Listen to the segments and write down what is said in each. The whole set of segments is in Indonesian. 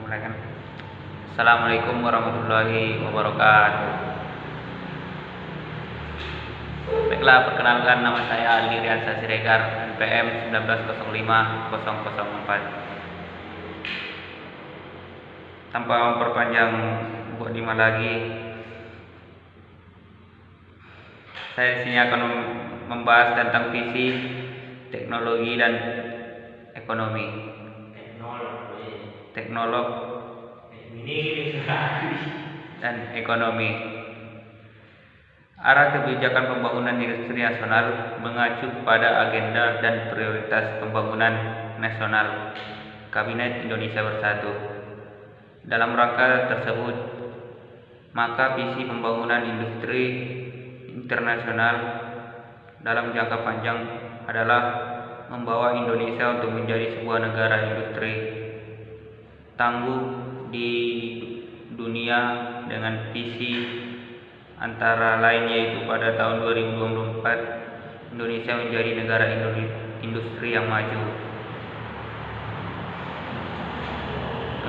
Mulai kan. Assalamualaikum warahmatullahi wabarakatuh. Baiklah, perkenalkan, nama saya Aldi Riansa Siregar, NPM 1905004. Tanpa memperpanjang buat lima lagi, saya di sini akan membahas tentang visi, teknologi dan ekonomi. Teknolog dan ekonomi. Arah kebijakan pembangunan industri nasional mengacu pada agenda dan prioritas pembangunan nasional Kabinet Indonesia Bersatu. Dalam rangka tersebut, maka visi pembangunan industri internasional dalam jangka panjang adalah membawa Indonesia untuk menjadi sebuah negara industri tangguh di dunia dengan visi antara lain yaitu pada tahun 2024 Indonesia menjadi negara industri yang maju.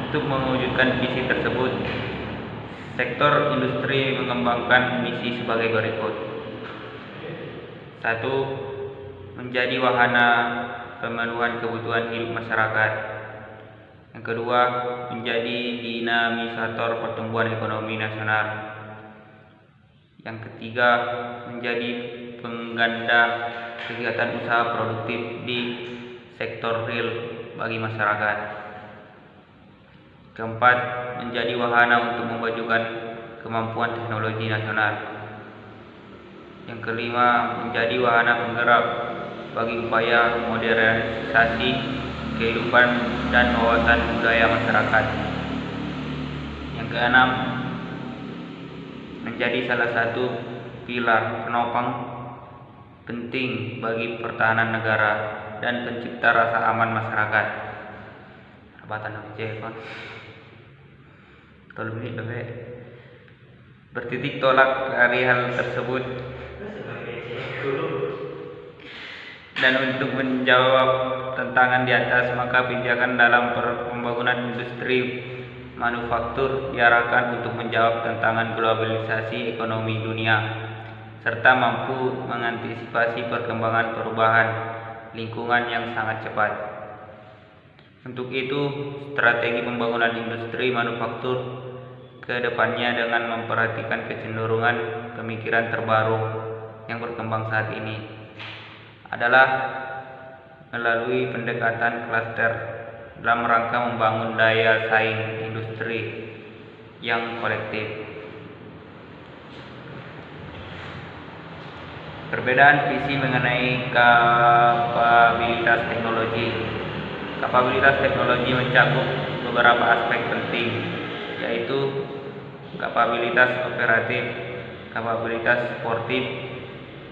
Untuk mewujudkan visi tersebut, sektor industri mengembangkan misi sebagai berikut. 1. Menjadi wahana pemenuhan kebutuhan hidup masyarakat. Yang kedua, menjadi dinamisator pertumbuhan ekonomi nasional. Yang ketiga, menjadi pengganda kegiatan usaha produktif di sektor real bagi masyarakat. Keempat, menjadi wahana untuk memajukan kemampuan teknologi nasional. Yang kelima, menjadi wahana penggerak bagi upaya modernisasi kehidupan dan wawasan budaya masyarakat. Yang keenam, menjadi salah satu pilar penopang penting bagi pertahanan negara dan pencipta rasa aman masyarakat. Bertitik tolak dari hal tersebut dan untuk menjawab tantangan di atas, maka kebijakan dalam pembangunan industri manufaktur diarahkan untuk menjawab tantangan globalisasi ekonomi dunia serta mampu mengantisipasi perkembangan perubahan lingkungan yang sangat cepat. Untuk itu, strategi pembangunan industri manufaktur ke depannya dengan memperhatikan kecenderungan pemikiran terbaru yang berkembang saat ini adalah melalui pendekatan klaster dalam rangka membangun daya saing industri yang kolektif. Perbedaan visi mengenai kapabilitas teknologi. Kapabilitas teknologi mencakup beberapa aspek penting, yaitu kapabilitas operatif, kapabilitas sportif,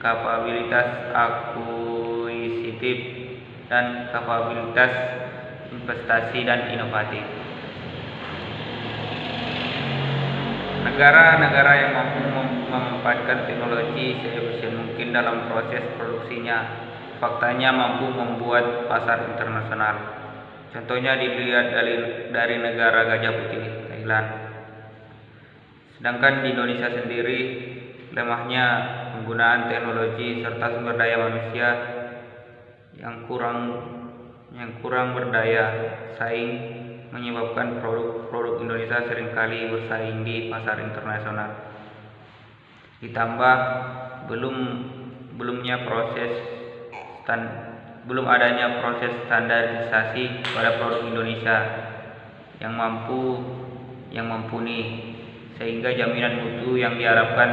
kapabilitas akuisitif, dan kapabilitas investasi dan inovatif. Negara-negara yang mampu memanfaatkan teknologi seefisien mungkin dalam proses produksinya, faktanya mampu membuat pasar internasional. Contohnya dilihat dari negara Gajah Putih, Thailand. Sedangkan di Indonesia sendiri, lemahnya penggunaan teknologi serta sumber daya manusia yang kurang berdaya saing menyebabkan produk Indonesia seringkali bersaing di pasar internasional. Ditambah belum adanya proses standarisasi pada produk Indonesia yang mumpuni, sehingga jaminan mutu yang diharapkan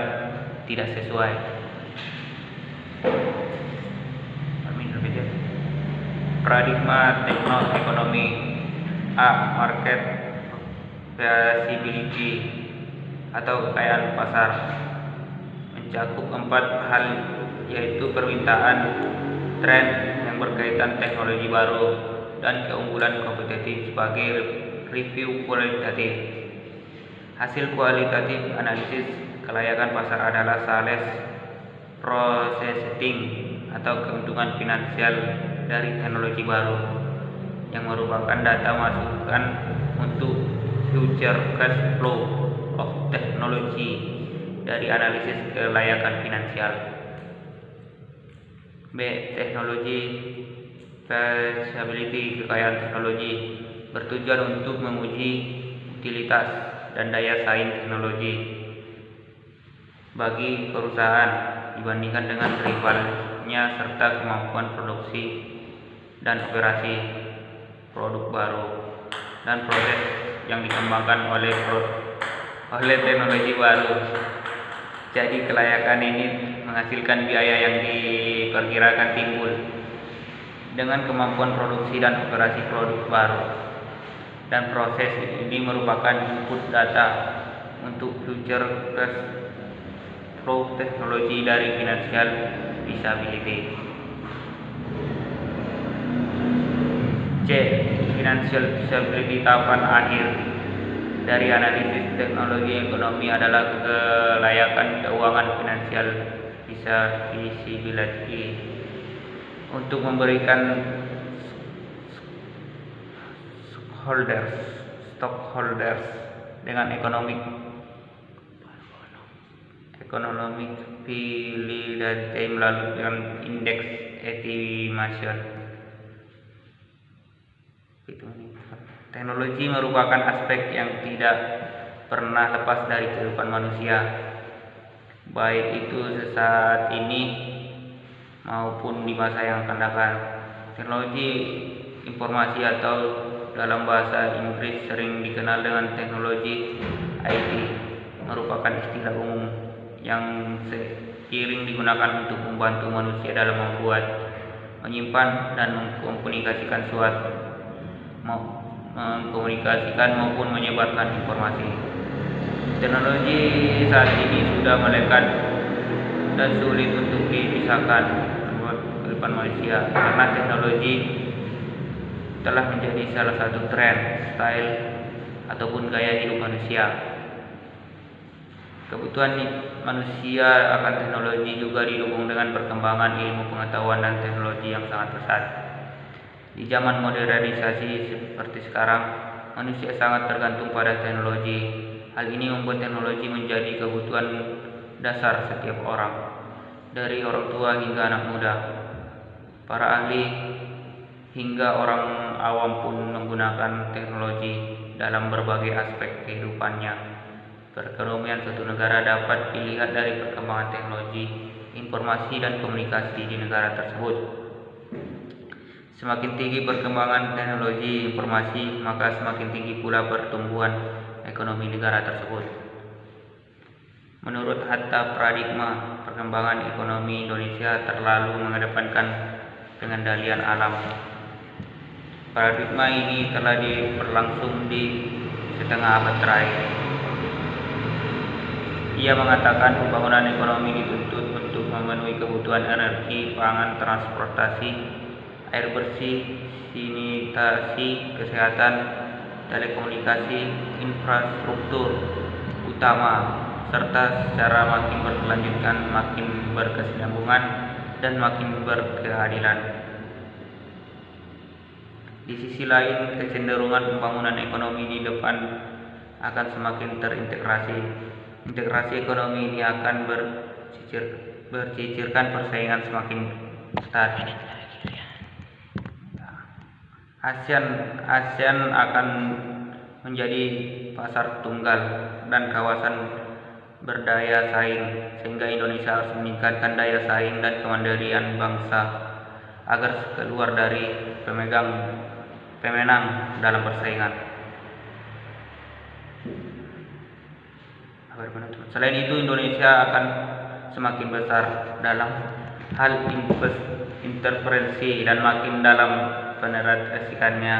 tidak sesuai. Paradigma tekno-ekonomi. A. Market feasibility atau kekayaan pasar mencakup 4 hal, yaitu permintaan, tren yang berkaitan teknologi baru, dan keunggulan kompetitif sebagai review kualitatif. Hasil kualitatif analisis kelayakan pasar adalah sales processing atau keuntungan finansial dari teknologi baru yang merupakan data masukan untuk future cash flow of technology dari analisis kelayakan finansial. B. Teknologi feasibility. Kekayaan teknologi bertujuan untuk menguji utilitas dan daya saing teknologi bagi perusahaan dibandingkan dengan rivalnya serta kemampuan produksi dan operasi produk baru dan proses yang dikembangkan oleh teknologi baru. Jadi kelayakan ini menghasilkan biaya yang diperkirakan timbul dengan kemampuan produksi dan operasi produk baru, dan proses ini merupakan input data untuk future cash flow teknologi dari financial feasibility. C. Financial feasibility. Tahapan akhir dari analisis teknologi ekonomi adalah kelayakan keuangan finansial feasibility untuk memberikan stockholders dengan economic validity melalui indeks estimation. Teknologi merupakan aspek yang tidak pernah lepas dari kehidupan manusia, baik itu sesaat ini maupun di masa yang akan datang. Teknologi informasi atau dalam bahasa Inggris sering dikenal dengan teknologi IT merupakan istilah umum yang sering digunakan untuk membantu manusia dalam membuat, menyimpan, dan mengkomunikasikan maupun menyebarkan informasi. Teknologi saat ini sudah melekat dan sulit untuk dipisahkan buat kehidupan manusia karena teknologi telah menjadi salah satu tren, style, ataupun gaya hidup manusia. Kebutuhan manusia akan teknologi juga didukung dengan perkembangan ilmu pengetahuan dan teknologi yang sangat pesat. Di zaman modernisasi seperti sekarang, manusia sangat tergantung pada teknologi. Hal ini membuat teknologi menjadi kebutuhan dasar setiap orang, dari orang tua hingga anak muda. Para ahli hingga orang awam pun menggunakan teknologi dalam berbagai aspek kehidupannya. Perekonomian suatu negara dapat dilihat dari perkembangan teknologi, informasi, dan komunikasi di negara tersebut. Semakin tinggi perkembangan teknologi informasi, maka semakin tinggi pula pertumbuhan ekonomi negara tersebut. Menurut Hatta Paradigma, perkembangan ekonomi Indonesia terlalu mengedepankan pengendalian alam. Paradigma ini telah berlangsung di setengah abad terakhir. Ia mengatakan pembangunan ekonomi dituntut untuk memenuhi kebutuhan energi, pangan, transportasi, air bersih, sanitasi, kesehatan, telekomunikasi, infrastruktur utama, serta secara makin berkelanjutan, makin berkesinambungan, dan makin berkeadilan. Di sisi lain, kecenderungan pembangunan ekonomi di depan akan semakin terintegrasi. Integrasi ekonomi ini akan bercicirkan persaingan semakin ketat. ASEAN akan menjadi pasar tunggal dan kawasan berdaya saing, sehingga Indonesia harus meningkatkan daya saing dan kemandirian bangsa agar keluar dari pemenang dalam persaingan. Selain itu, Indonesia akan semakin besar dalam hal interferensi dan makin dalam penetrasikannya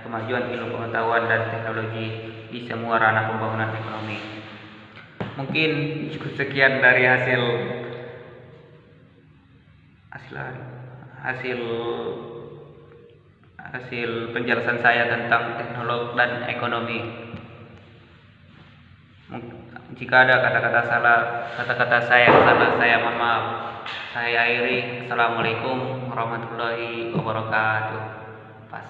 kemajuan ilmu pengetahuan dan teknologi di semua ranah pembangunan ekonomi. Mungkin cukup sekian dari hasil penjelasan saya tentang teknologi dan ekonomi. Jika ada kata-kata saya yang salah, saya mohon maaf. Saya akhiri. Assalamualaikum warahmatullahi wabarakatuh. Pas.